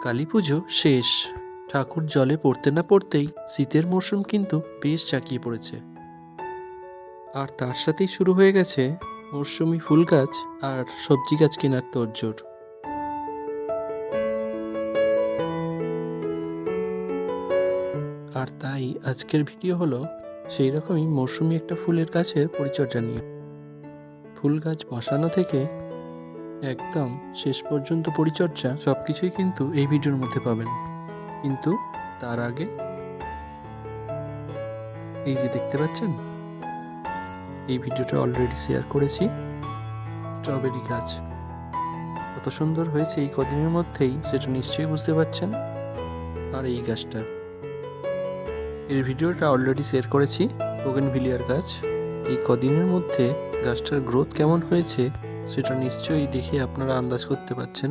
কালী পুজো শেষ। ঠাকুর জলে পড়তে না পড়তেই শীতের মরশুম কিন্তু বেশ জাঁকিয়ে পড়েছে। আর তার সাথেই শুরু হয়ে গেছে মরশুমি ফুল গাছ আর সবজি গাছ কেনার তোড়জোড়। আর তাই আজকের ভিডিও হলো সেই রকমই মরশুমি একটা ফুলের গাছের পরিচর্যা নিয়ে। ফুল গাছ বসানো থেকে একদম শেষ পর্যন্ত পরিচর্যা সবকিছুই কিন্তু এই ভিডিওর মধ্যে পাবেন। কিন্তু তার আগে এই যে দেখতে পাচ্ছেন, এই ভিডিওটা অলরেডি শেয়ার করেছি। স্ট্রবেরি গাছ কত সুন্দর হয়েছে এই কদিনের মধ্যেই, সেটা নিশ্চয়ই বুঝতে পারছেন। আর এই গাছটা, এর ভিডিওটা অলরেডি শেয়ার করেছি। বোগেনভিলিয়ার গাছ, এই কদিনের মধ্যে গাছটার গ্রোথ কেমন হয়েছে সেটা নিশ্চয়ই দেখে আপনারা আন্দাজ করতে পারছেন।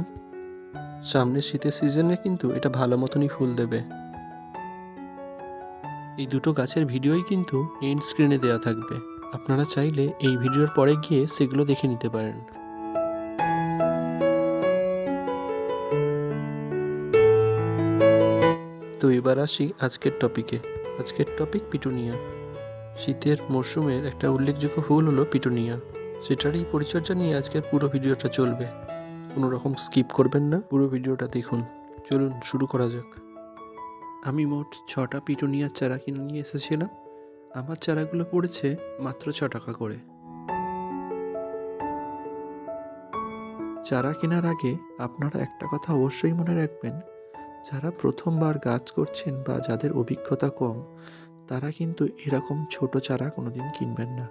সামনের শীতের সিজনে কিন্তু এটা ভালো মতনই ফুল দেবে। এই দুটো গাছের ভিডিওই কিন্তু এন্ড স্ক্রিনে দেওয়া থাকবে, আপনারা চাইলে এই ভিডিওর পরে গিয়ে সেগুলো দেখে নিতে পারেন। তো এবার আসি আজকের টপিকে। আজকের টপিক পিটুনিয়া। শীতের মরশুমের একটা উল্লেখযোগ্য ফুল হলো পিটুনিয়া। সেটারই পরিচর্যা নিয়ে আজকের পুরো ভিডিওটা চলবে। কোনো রকম স্কিপ করবেন না, পুরো ভিডিওটা দেখুন। চলুন শুরু করা যাক। আমি মোট 6টা পিটুনিয়ার চারা কিনে নিয়ে এসেছিলাম। আমার চারাগুলো পড়েছে মাত্র 6 টাকা করে। চারা কেনার আগে আপনারা একটা কথা অবশ্যই মনে রাখবেন, যারা প্রথমবার গাছ করছেন বা যাদের অভিজ্ঞতা কম, তারা কিন্তু এরকম ছোট চারা কোনোদিন কিনবেন না।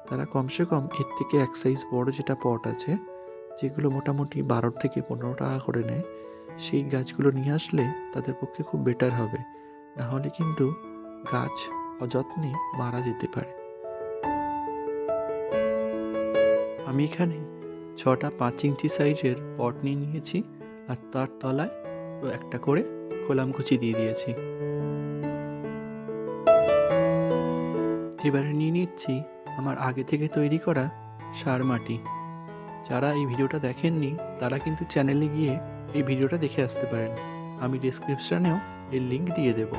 তারা কমসে কম এর থেকে এক সাইজ বড় যেটা পট আছে, যেগুলো মোটামুটি 12 থেকে 15 টাকা করে নেয়, সেই গাছগুলো নিয়ে আসলে তাদের পক্ষে খুব বেটার হবে। না হলে কিন্তু গাছ অযত্নে মারা যেতে পারে। আমি এখানে 6টা 5 ইঞ্চি সাইজের পট নিয়ে নিয়েছি, আর তার তলায় একটা করে কলামকুচি দিয়ে দিয়েছি। এবারে নিয়ে নিচ্ছি আমার আগে থেকে তৈরি করা সার মাটি। যারা এই ভিডিওটা দেখেননি তারা কিন্তু চ্যানেলে গিয়ে এই ভিডিওটা দেখে আসতে পারেন, আমি ডেসক্রিপশনেও এর লিঙ্ক দিয়ে দেব।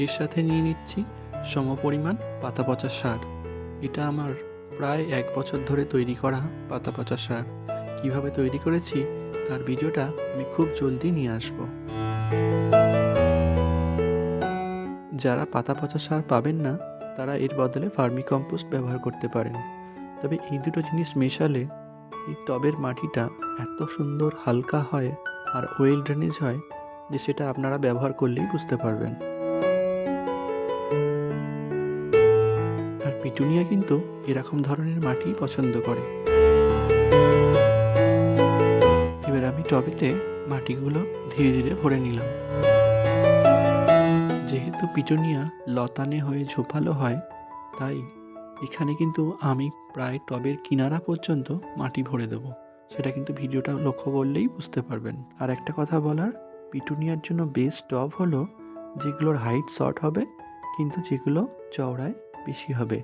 এর সাথে নিয়ে নিচ্ছি সমপরিমাণ পাতা পচা সার। এটা আমার প্রায় 1 বছর ধরে তৈরি করা পাতা পচা সার। কিভাবে তৈরি করেছি তার ভিডিওটা আমি খুব জলদি নিয়ে আসব। যারা পাতা পচা সার পাবেন না তারা এর বদলে ভার্মি কম্পোস্ট ব্যবহার করতে পারেন। তবে এই দুটো জিনিস মেশালে এই টবের মাটিটা এত সুন্দর হালকা হয় আর ওয়েল ড্রেনেজ হয় যে সেটা আপনারা ব্যবহার করলেই বুঝতে পারবেন। আর পিটুনিয়া কিন্তু এরকম ধরনের মাটি পছন্দ করে। এবার আমি টবেতে মাটিগুলো ধীরে ধীরে ভরে নিলাম। যেহেতু পিটুনিয়া লতানে হয়ে ঝোপালো হয়, তাই এখানে কিন্তু আমি প্রায় টবের কিনারা পর্যন্ত মাটি ভরে দেব। সেটা কিন্তু ভিডিওটা লক্ষ্য করলেই বুঝতে পারবেন। আর একটা কথা বলার, পিটুনিয়ার জন্য বেস্ট টব হলো যেগুলোর হাইট শর্ট হবে কিন্তু যেগুলো চওড়ায় বেশি হবে।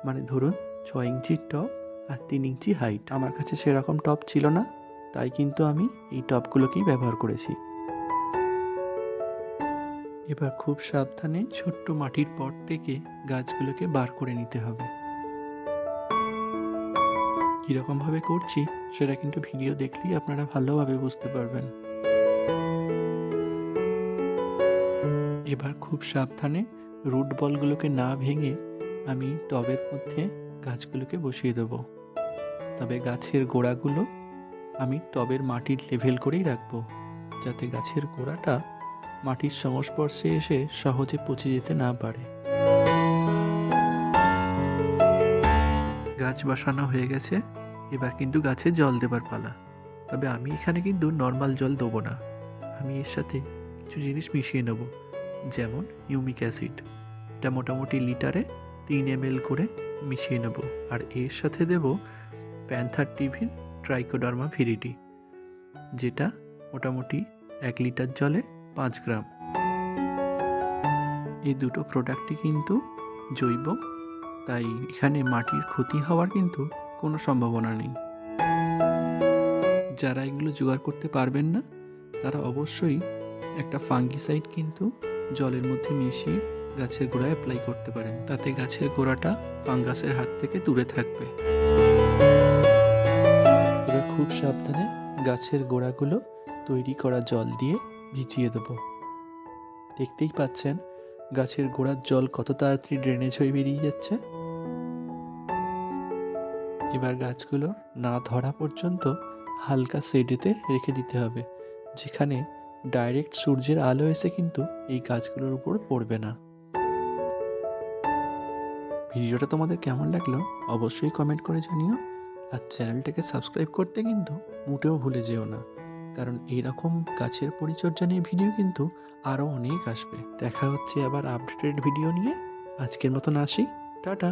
মানে ধরুন 6 ইঞ্চির টব আর 3 ইঞ্চি হাইট। আমার কাছে সেরকম টব ছিল না, তাই কিন্তু আমি এই টবগুলোকেই ব্যবহার করেছি। এবার খুব সাবধানে ছোট্ট মাটির পট থেকে গাছগুলোকে বার করে নিতে হবে। কীরকমভাবে করছি সেটা কিন্তু ভিডিও দেখলেই আপনারা ভালোভাবে বুঝতে পারবেন। এবার খুব সাবধানে রুট বলগুলোকে না ভেঙে আমি টবের মধ্যে গাছগুলোকে বসিয়ে দেব। তবে গাছের গোড়াগুলো আমি টবের মাটির লেভেল করেই রাখবো, যাতে গাছের গোড়াটা মাটির সংস্পর্শে এসে সহজে পচে যেতে না পারে। গাছ বসানো হয়ে গেছে, এবার কিন্তু গাছে জল দেবার পালা। তবে আমি এখানে কিন্তু নর্মাল জল দেবো না, আমি এর সাথে কিছু জিনিস মিশিয়ে নেব, যেমন হিউমিক অ্যাসিড। এটা মোটামুটি লিটারে 3 ml করে মিশিয়ে নেব। আর এর সাথে দেব প্যান্থার টিভির ট্রাইকোডার্মা ভিরিডি, যেটা মোটামুটি 1 লিটার জলে 5 গ্রাম। এই দুটো প্রোডাক্টই কিন্তু জৈব, তাই এখানে মাটির ক্ষতি হওয়ার কিন্তু কোনো সম্ভাবনা নেই। যারা এগুলো জোগাড় করতে পারবেন না তারা অবশ্যই একটা ফাঙ্গিসাইড কিন্তু জলের মধ্যে মিশিয়ে গাছের গোড়ায় অ্যাপ্লাই করতে পারেন, তাতে গাছের গোড়াটা ফাঙ্গাসের হাত থেকে দূরে থাকবে। এবার খুব সাবধানে গাছের গোড়াগুলো তৈরি করা জল দিয়ে ভিজিয়ে দেবো। দেখতেই পাচ্ছেন গাছের গোড়ার জল কত তাড়াতাড়ি ড্রেনেজ হয়ে বেরিয়ে যাচ্ছে। এবার গাছগুলো না ধরা পর্যন্ত হালকা শেডেতে রেখে দিতে হবে, যেখানে ডাইরেক্ট সূর্যের আলো এসে কিন্তু এই গাছগুলোর উপর পড়বে না। ভিডিওটা তোমাদের কেমন লাগলো অবশ্যই কমেন্ট করে জানিও, আর চ্যানেলটাকে সাবস্ক্রাইব করতে কিন্তু মোটেও ভুলে যেও না, কারণ এইরকম গাছের পরিচর্যা নিয়ে ভিডিও কিন্তু আরও অনেক আসবে। দেখা হচ্ছে আবার আপডেটেড ভিডিও নিয়ে। আজকের মতন আসি, টাটা।